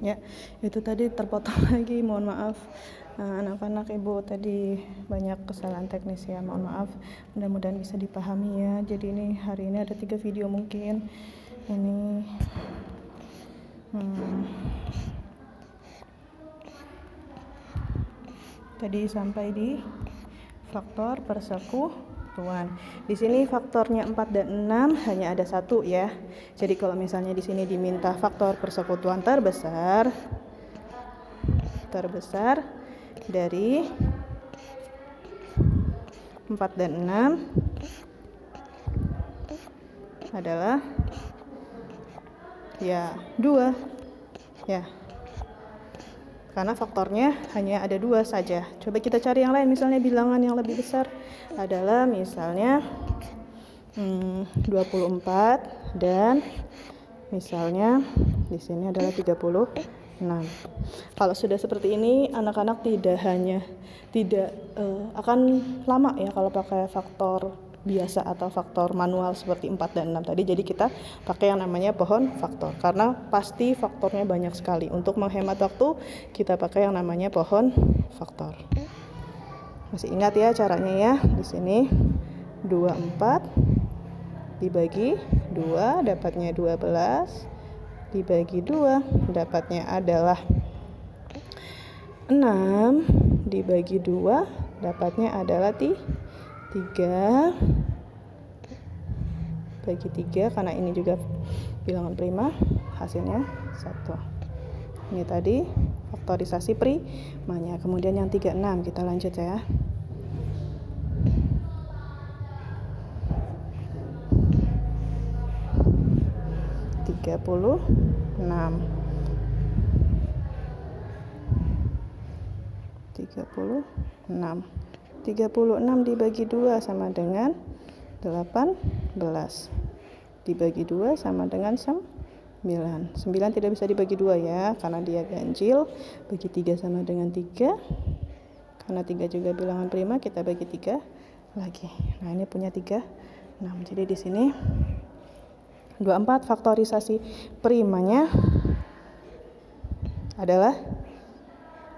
Ya, itu tadi terpotong lagi, mohon maaf. Anak-anak ibu tadi banyak kesalahan teknis ya, mohon maaf. Mudah-mudahan bisa dipahami ya. Jadi ini hari ini ada 3 video mungkin. Ini tadi sampai di faktor persekutuan. Di sini faktornya 4 dan 6 hanya ada 1 ya. Jadi kalau misalnya di sini diminta faktor persekutuan terbesar dari 4 dan 6 adalah ya 2 ya, karena faktornya hanya ada 2 saja. Coba kita cari yang lain, misalnya bilangan yang lebih besar adalah misalnya 24 dan misalnya di sini adalah 36. Kalau sudah seperti ini, anak-anak tidak akan lama ya kalau pakai faktor biasa atau faktor manual seperti 4 dan 6 tadi. Jadi kita pakai yang namanya pohon faktor, karena pasti faktornya banyak sekali. Untuk menghemat waktu, kita pakai yang namanya pohon faktor. Masih ingat ya caranya ya? Di sini 24 dibagi 2 dapatnya 12, dibagi 2 dapatnya adalah 6, dibagi 2 dapatnya adalah 3, bagi 3 karena ini juga bilangan prima, hasilnya 1. Ini tadi faktorisasi primanya. Kemudian yang 36 kita lanjut ya. Puluh 36 dibagi 2 sama dengan 18, dibagi 2 sama dengan 9 tidak bisa dibagi 2 ya, karena dia ganjil. Bagi 3 sama dengan 3, karena 3 juga bilangan prima, kita bagi 3 lagi. Nah ini punya 36. Jadi di sini 24 faktorisasi primanya adalah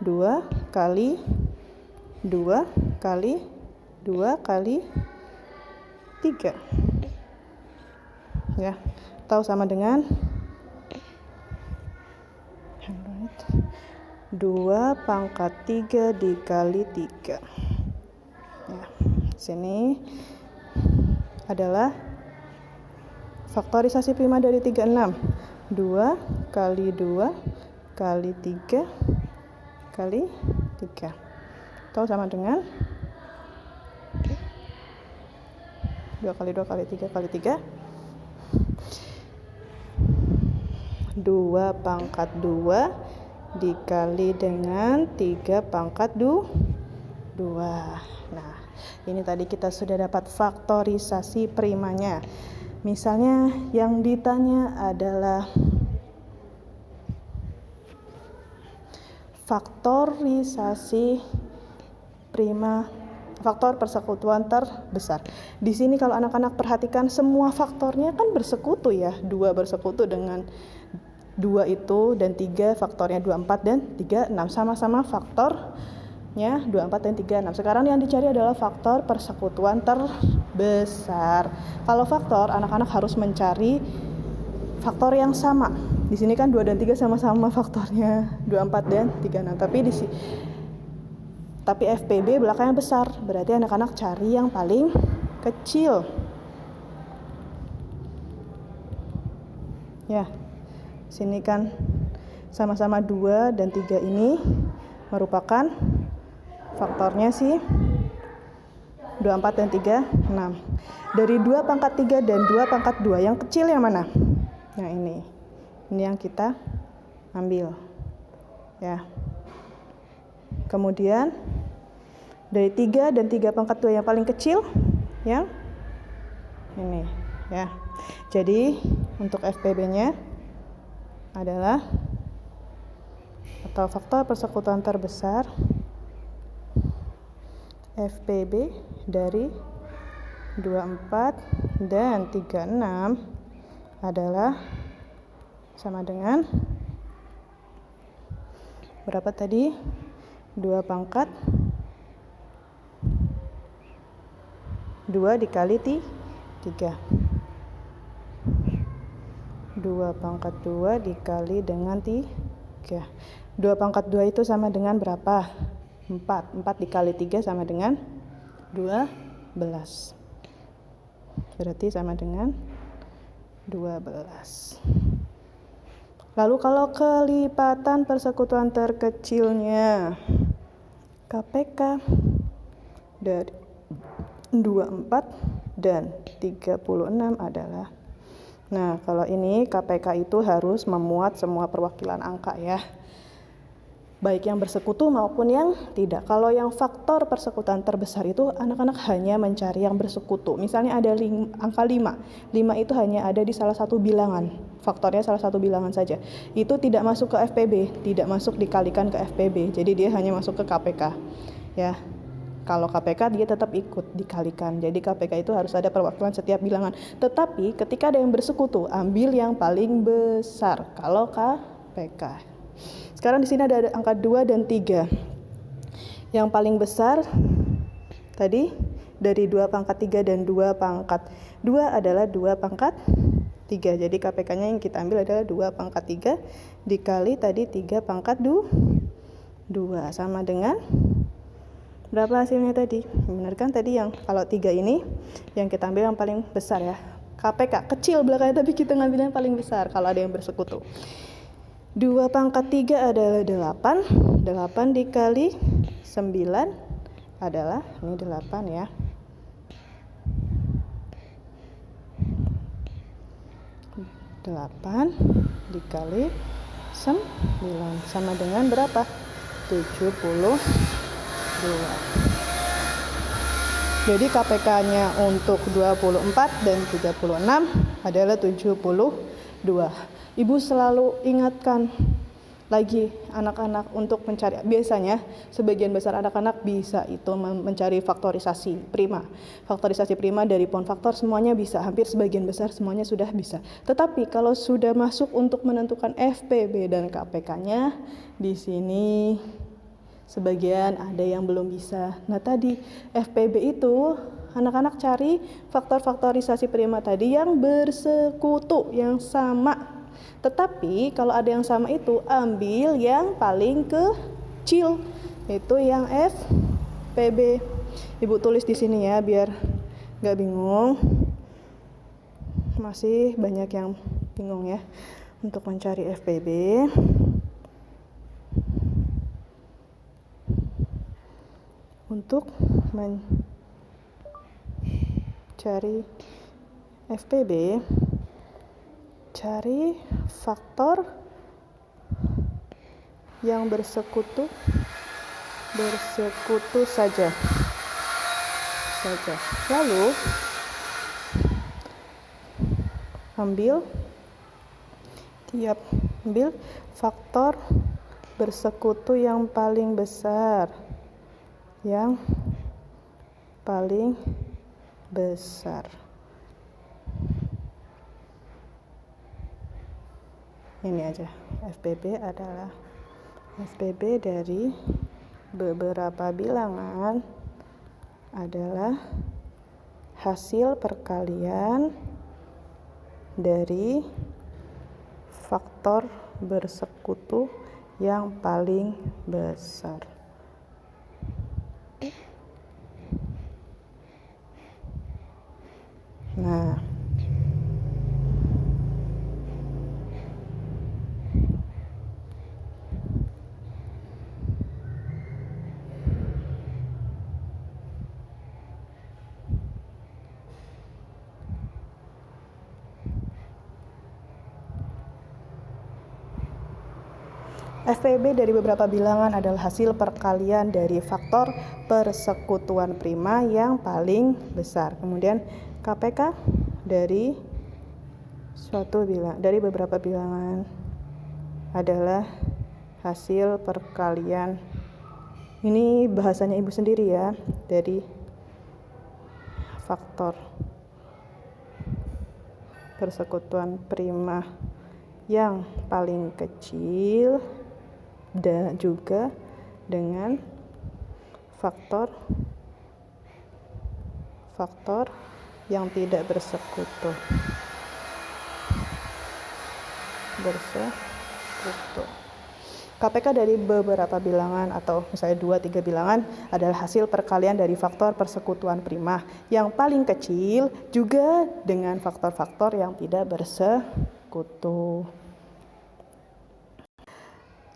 2 kali 2 kali 2 kali 3 ya, atau sama dengan 2 pangkat 3 dikali 3 ya. Sini adalah faktorisasi prima dari 36, 2 kali 2 kali 3 kali 3 atau sama dengan 2 kali 2 kali 3 kali 3, 2 pangkat 2 dikali dengan 3 pangkat 2. Nah, ini tadi kita sudah dapat faktorisasi primanya. Misalnya yang ditanya adalah faktorisasi prima, faktor persekutuan terbesar. Di sini kalau anak-anak perhatikan, semua faktornya kan bersekutu ya. 2 bersekutu dengan 2 itu, dan 3 faktornya 24 dan 36 sama-sama faktornya 24 dan 36. Sekarang yang dicari adalah faktor persekutuan terbesar. Kalau faktor, anak-anak harus mencari faktor yang sama. Di sini kan 2 dan 3 sama-sama faktornya 24 dan 36. Tapi FPB belakangnya besar. Berarti anak-anak cari yang paling kecil. Ya. Sini kan sama-sama 2 dan 3 ini merupakan faktornya sih 24 dan 36. Dari 2 pangkat 3 dan 2 pangkat 2, yang kecil yang mana? Nah ini yang kita ambil ya. Kemudian dari 3 dan 3 pangkat 2 yang paling kecil yang ini ya. Jadi untuk FPB-nya adalah atau faktor persekutuan terbesar, FPB dari 24 dan 36 adalah sama dengan berapa tadi? 2 pangkat 2 dikali 3. 2 pangkat 2 dikali dengan 3. 2 pangkat 2 itu sama dengan berapa? 4. 4 dikali 3 sama dengan 12. Berarti sama dengan 12. Lalu kalau kelipatan persekutuan terkecilnya KPK dari 24 dan 36 adalah, nah kalau ini KPK itu harus memuat semua perwakilan angka ya, baik yang bersekutu maupun yang tidak. Kalau yang faktor persekutuan terbesar itu anak-anak hanya mencari yang bersekutu. Misalnya ada angka 5. 5 itu hanya ada di salah satu bilangan. Faktornya salah satu bilangan saja. Itu tidak masuk ke FPB, tidak masuk dikalikan ke FPB. Jadi dia hanya masuk ke KPK. Ya. Kalau KPK dia tetap ikut dikalikan. Jadi KPK itu harus ada perwakilan setiap bilangan. Tetapi ketika ada yang bersekutu, ambil yang paling besar. Kalau KPK. Sekarang di sini ada angka 2 dan 3. Yang paling besar tadi dari 2 pangkat 3 dan 2 pangkat 2 adalah 2 pangkat 3. Jadi KPK-nya yang kita ambil adalah 2 pangkat 3 dikali tadi 3 pangkat 2 sama dengan berapa hasilnya tadi? Benar kan tadi yang kalau 3 ini yang kita ambil yang paling besar ya. KPK kecil belakangnya tapi kita ngambil yang paling besar kalau ada yang bersekutu. 2 pangkat 3 adalah 8. 8 dikali 9 adalah, ini 8 ya. 8 dikali 9 sama dengan berapa? 72. Jadi KPK-nya untuk 24 dan 36 adalah 72. Ibu selalu ingatkan lagi anak-anak untuk mencari, biasanya sebagian besar anak-anak bisa itu mencari faktorisasi prima. Faktorisasi prima dari pound faktor semuanya bisa, hampir sebagian besar semuanya sudah bisa. Tetapi kalau sudah masuk untuk menentukan FPB dan KPK-nya, di sini sebagian ada yang belum bisa. Nah tadi FPB itu anak-anak cari faktor-faktorisasi prima tadi yang bersekutu, yang sama. Tetapi kalau ada yang sama itu ambil yang paling kecil, itu yang FPB. Ibu tulis di sini ya biar nggak bingung. Masih banyak yang bingung ya untuk mencari FPB. Untuk mencari FPB, cari faktor yang bersekutu saja. Lalu ambil faktor bersekutu yang paling besar. Ini aja, FPB adalah FPB dari beberapa bilangan adalah hasil perkalian dari faktor bersekutu yang paling besar. Nah, FPB dari beberapa bilangan adalah hasil perkalian dari faktor persekutuan prima yang paling besar. Kemudian KPK dari dari beberapa bilangan adalah hasil perkalian. Ini bahasanya ibu sendiri ya, dari faktor persekutuan prima yang paling kecil dan juga dengan faktor yang tidak bersekutu. KPK dari beberapa bilangan atau misalnya 2-3 bilangan adalah hasil perkalian dari faktor persekutuan prima yang paling kecil juga dengan faktor-faktor yang tidak bersekutu.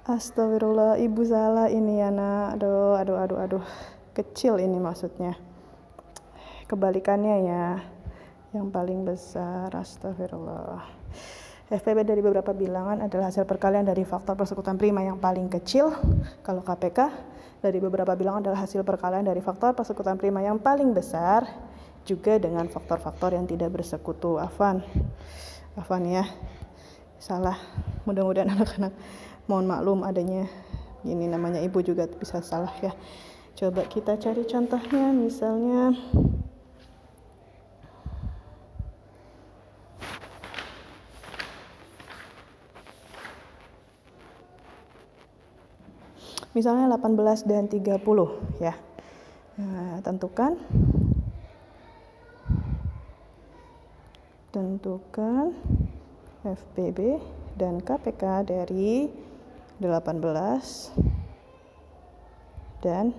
Astagfirullah, ibu salah ini ya nak. Aduh. Kecil ini maksudnya. Kebalikannya ya. Yang paling besar. Astagfirullah. FPB dari beberapa bilangan adalah hasil perkalian dari faktor persekutuan prima yang paling kecil. Kalau KPK dari beberapa bilangan adalah hasil perkalian dari faktor persekutuan prima yang paling besar juga dengan faktor-faktor yang tidak bersekutu. Afwan ya, salah. Mudah-mudahan anak-anak mohon maklum adanya ini, namanya ibu juga bisa salah ya. Coba kita cari contohnya, misalnya misalnya 18 dan 30 ya. Nah, tentukan FPB dan KPK dari 18 dan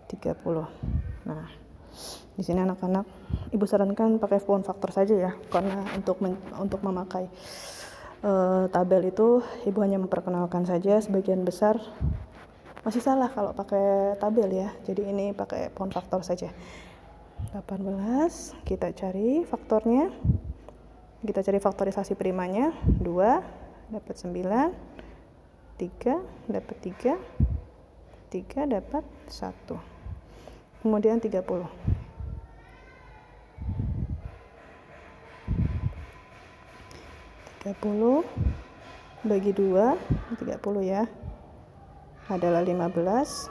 30. Nah, di sini anak-anak ibu sarankan pakai phone faktor saja ya, karena untuk memakai tabel itu ibu hanya memperkenalkan saja, sebagian besar masih salah kalau pakai tabel ya. Jadi ini pakai phone faktor saja. 18 kita cari faktornya, kita cari faktorisasi primanya. 2 dapat 9, 3 dapat 3 dapat 1, kemudian 30 bagi 2, 30 ya, adalah 15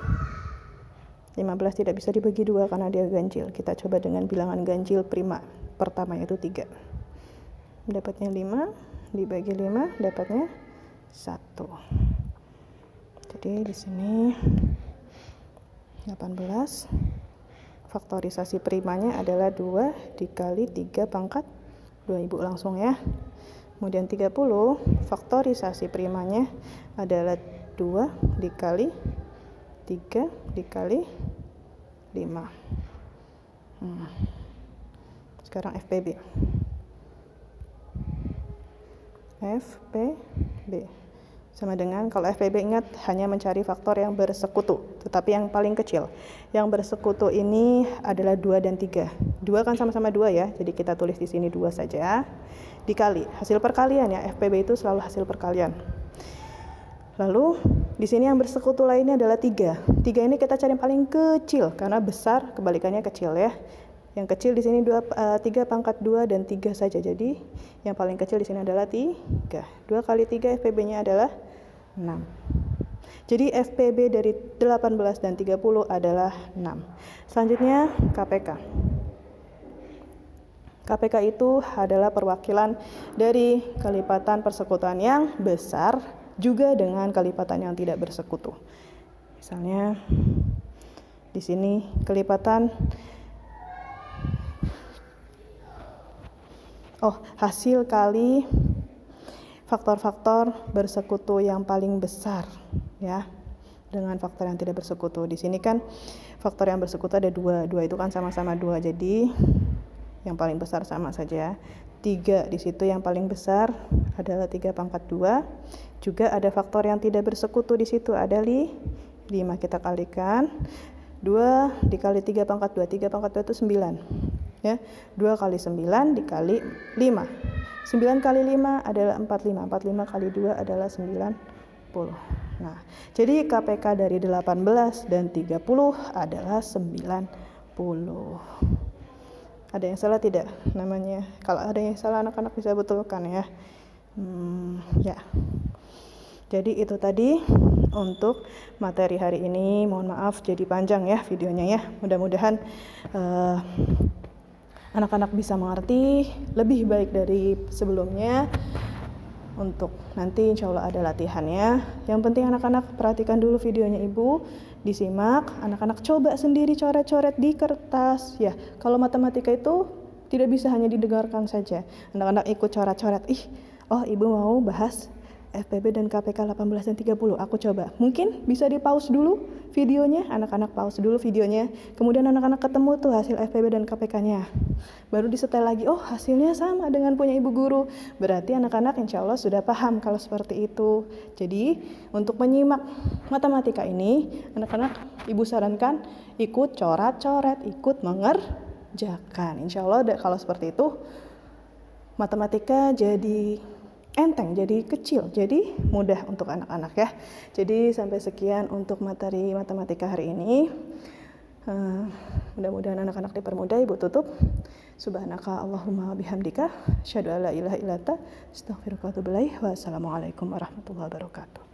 tidak bisa dibagi 2 karena dia ganjil. Kita coba dengan bilangan ganjil prima pertama, yaitu 3. Dapatnya 5, dibagi 5 dapatnya 1. Jadi di sini 18 faktorisasi primanya adalah 2 dikali 3 pangkat 2, ibu langsung ya. Kemudian 30 faktorisasi primanya adalah 2 dikali 3 dikali 5. Sekarang FPB sama dengan, kalau FPB ingat hanya mencari faktor yang bersekutu, tetapi yang paling kecil. Yang bersekutu ini adalah 2 dan 3. 2 kan sama-sama 2 ya, jadi kita tulis di sini 2 saja. Dikali hasil perkalian ya, FPB itu selalu hasil perkalian. Lalu di sini yang bersekutu lainnya adalah 3. 3 ini kita cari yang paling kecil karena besar kebalikannya kecil ya. Yang kecil di sini 3 pangkat 2 dan 3 saja. Jadi yang paling kecil di sini adalah 3. 2 kali 3 FPB-nya adalah 6. Jadi FPB dari 18 dan 30 adalah 6. Selanjutnya KPK. KPK itu adalah perwakilan dari kelipatan persekutuan yang besar juga dengan kelipatan yang tidak bersekutu. Misalnya di sini kelipatan hasil kali faktor-faktor bersekutu yang paling besar ya dengan faktor yang tidak bersekutu. Di sini kan faktor yang bersekutu ada 2. 2 itu kan sama-sama 2. Jadi yang paling besar sama saja. 3 di situ yang paling besar adalah 3 pangkat 2. Juga ada faktor yang tidak bersekutu di situ, ada 5. Kita kalikan 2 dikali 3 pangkat 2. 3 pangkat 2 itu 9 ya. 2 kali 9 dikali 5. 9 kali 5 adalah 45. 45 kali 2 adalah 90. Nah, jadi KPK dari 18 dan 30 adalah 90. Ada yang salah tidak namanya? Kalau ada yang salah anak-anak bisa betulkan ya. Ya. Jadi itu tadi untuk materi hari ini. Mohon maaf jadi panjang ya videonya ya. Mudah-mudahan anak-anak bisa mengerti lebih baik dari sebelumnya. untuk nanti insya Allah ada latihannya. Yang penting anak-anak perhatikan dulu videonya ibu, disimak, anak-anak coba sendiri coret-coret di kertas ya. Kalau matematika itu tidak bisa hanya didengarkan saja, anak-anak ikut coret-coret, oh ibu mau bahas FPB dan KPK 18 dan 30, aku coba. Mungkin bisa di pause dulu videonya, anak-anak pause dulu videonya, kemudian anak-anak ketemu tuh hasil FPB dan KPK-nya. Baru disetel lagi, oh hasilnya sama dengan punya ibu guru. Berarti anak-anak insya Allah sudah paham kalau seperti itu. Jadi untuk menyimak matematika ini, anak-anak ibu sarankan ikut coret-coret, ikut mengerjakan. Insya Allah kalau seperti itu, matematika jadi enteng, jadi kecil, jadi mudah untuk anak-anak ya. Jadi sampai sekian untuk materi matematika hari ini. Mudah-mudahan anak-anak dipermudah. Ibu tutup. Subhanaka Allahumma bihamdika asyhadu an la ilaha illa anta astaghfiruka wa atubu ilaik. Wassalamualaikum warahmatullahi wabarakatuh.